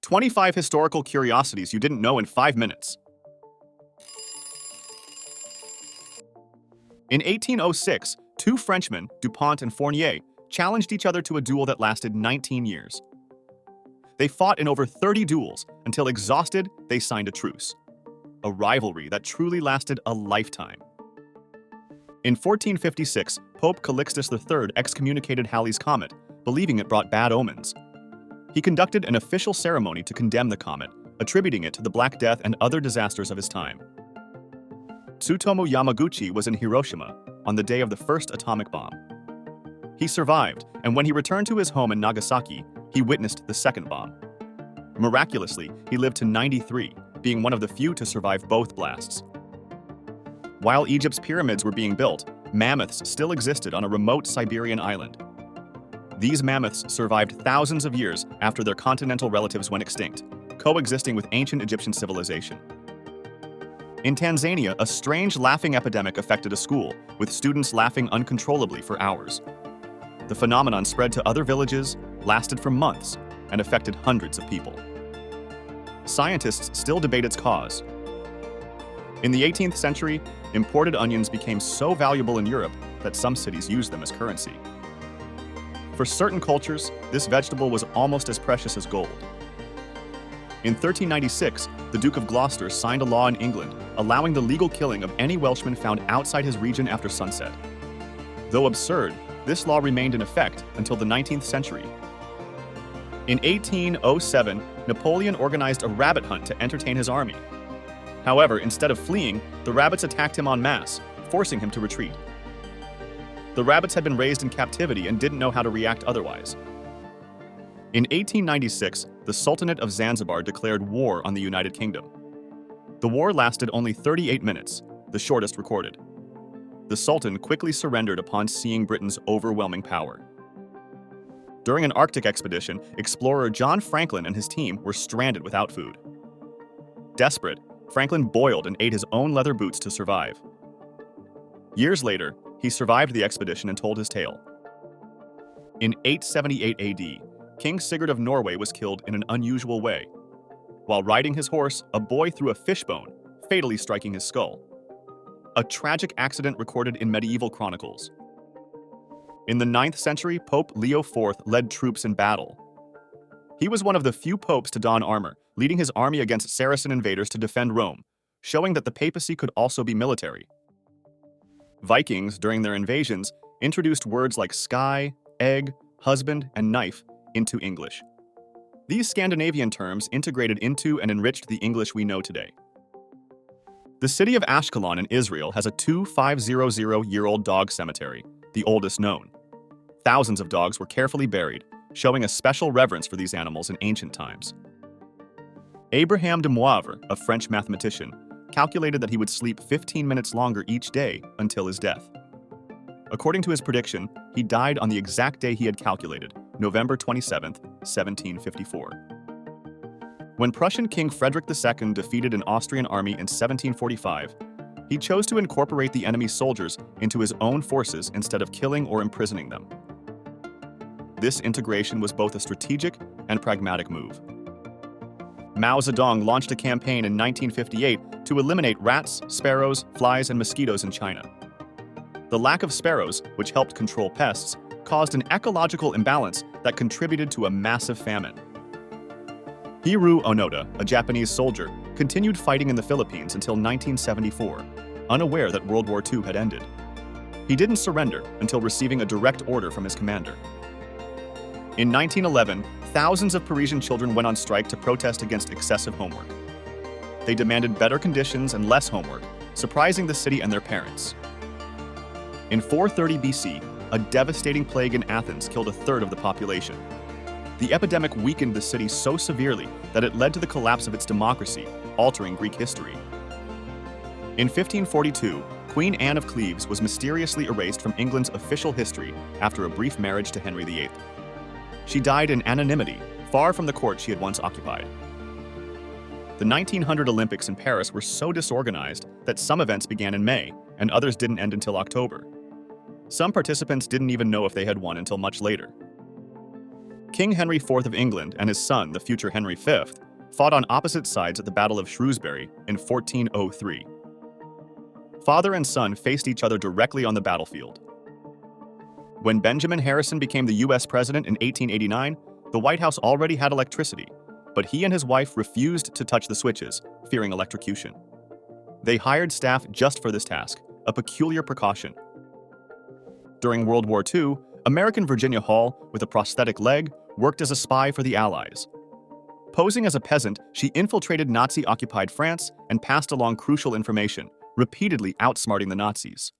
25 historical curiosities you didn't know in 5 minutes. In 1806, two Frenchmen, Dupont and Fournier, challenged each other to a duel that lasted 19 years. They fought in over 30 duels until exhausted, they signed a truce. A rivalry that truly lasted a lifetime. In 1456, Pope Calixtus III excommunicated Halley's Comet, believing it brought bad omens. He conducted an official ceremony to condemn the comet, attributing it to the Black Death and other disasters of his time. Tsutomu Yamaguchi was in Hiroshima on the day of the first atomic bomb. He survived, and when he returned to his home in Nagasaki, he witnessed the second bomb. Miraculously, he lived to 93, being one of the few to survive both blasts. While Egypt's pyramids were being built, mammoths still existed on a remote Siberian island. These mammoths survived thousands of years after their continental relatives went extinct, coexisting with ancient Egyptian civilization. In Tanzania, a strange laughing epidemic affected a school, with students laughing uncontrollably for hours. The phenomenon spread to other villages, lasted for months, and affected hundreds of people. Scientists still debate its cause. In the 18th century, imported onions became so valuable in Europe that some cities used them as currency. For certain cultures, this vegetable was almost as precious as gold. In 1396, the Duke of Gloucester signed a law in England allowing the legal killing of any Welshman found outside his region after sunset. Though absurd, this law remained in effect until the 19th century. In 1807, Napoleon organized a rabbit hunt to entertain his army. However, instead of fleeing, the rabbits attacked him en masse, forcing him to retreat. The rabbits had been raised in captivity and didn't know how to react otherwise. In 1896, the Sultanate of Zanzibar declared war on the United Kingdom. The war lasted only 38 minutes, the shortest recorded. The Sultan quickly surrendered upon seeing Britain's overwhelming power. During an Arctic expedition, explorer John Franklin and his team were stranded without food. Desperate, Franklin boiled and ate his own leather boots to survive. Years later, he survived the expedition and told his tale. In 878 AD, King Sigurd of Norway was killed in an unusual way. While riding his horse, a boy threw a fishbone, fatally striking his skull. A tragic accident recorded in medieval chronicles. In the 9th century, Pope Leo IV led troops in battle. He was one of the few popes to don armor, leading his army against Saracen invaders to defend Rome, showing that the papacy could also be military. Vikings, during their invasions, introduced words like sky, egg, husband, and knife into English. These Scandinavian terms integrated into and enriched the English we know today. The city of Ashkelon in Israel has a 2,500-year-old dog cemetery, the oldest known. Thousands of dogs were carefully buried, showing a special reverence for these animals in ancient times. Abraham de Moivre, a French mathematician, calculated that he would sleep 15 minutes longer each day until his death. According to his prediction, he died on the exact day he had calculated, November 27, 1754. When Prussian King Frederick II defeated an Austrian army in 1745, he chose to incorporate the enemy's soldiers into his own forces instead of killing or imprisoning them. This integration was both a strategic and pragmatic move. Mao Zedong launched a campaign in 1958 to eliminate rats, sparrows, flies, and mosquitoes in China. The lack of sparrows, which helped control pests, caused an ecological imbalance that contributed to a massive famine. Hiroo Onoda, a Japanese soldier, continued fighting in the Philippines until 1974, unaware that World War II had ended. He didn't surrender until receiving a direct order from his commander. In 1911, thousands of Parisian children went on strike to protest against excessive homework. They demanded better conditions and less homework, surprising the city and their parents. In 430 BC, a devastating plague in Athens killed a third of the population. The epidemic weakened the city so severely that it led to the collapse of its democracy, altering Greek history. In 1542, Queen Anne of Cleves was mysteriously erased from England's official history after a brief marriage to Henry VIII. She died in anonymity, far from the court she had once occupied. The 1900 Olympics in Paris were so disorganized that some events began in May, and others didn't end until October. Some participants didn't even know if they had won until much later. King Henry IV of England and his son, the future Henry V, fought on opposite sides at the Battle of Shrewsbury in 1403. Father and son faced each other directly on the battlefield. When Benjamin Harrison became the U.S. president in 1889, the White House already had electricity, but he and his wife refused to touch the switches, fearing electrocution. They hired staff just for this task, a peculiar precaution. During World War II, American Virginia Hall, with a prosthetic leg, worked as a spy for the Allies. Posing as a peasant, she infiltrated Nazi-occupied France and passed along crucial information, repeatedly outsmarting the Nazis.